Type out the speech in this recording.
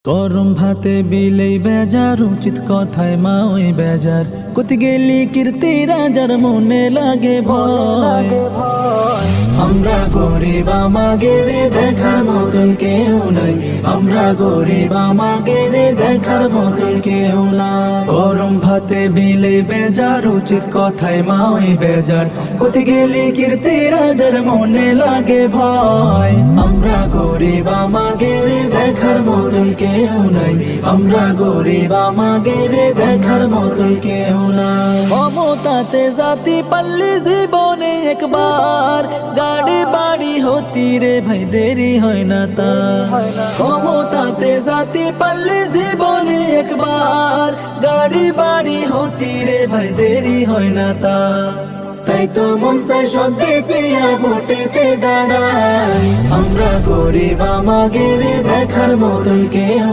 গরম ভাতে বিলেই বেজার, উচিত কথায় মা ওই বেজার। কোথি গেলি কীর্তি রাজার মনে লাগে ভয়। আমরা গরিব আমাদের দেখার মতন কেউ নাই, আমরা গরিব আমাদের দেখার মতন কেউ নাই। গরম ভাতে বিলেই বেজার, উচিত কথায় মা ওই বেজার। কোথি গেলি কীর্তি রাজার মনে লাগে ভয়। আমরা গরিব আমাদের দেখার মতন কেউ নাই, আমরা গরিব আমাদের দেখার মতন কেউ নাই। মমতাতে জাতি পাল্লি জীবনে একবার, গাড়ি বাড়ি হতি রে ভাই দেরি হয় না তা। মমতাতে জাতি পাল্লি জীবনে একবার, গাড়ি বাড়ি হতি রে ভাই দেরি হয় না তা। তাই তো মন চাই সব বেশিয়া ভোটেতে দাঁড়াই। আমরা গরিব আমাদের দেখার মতন কেউ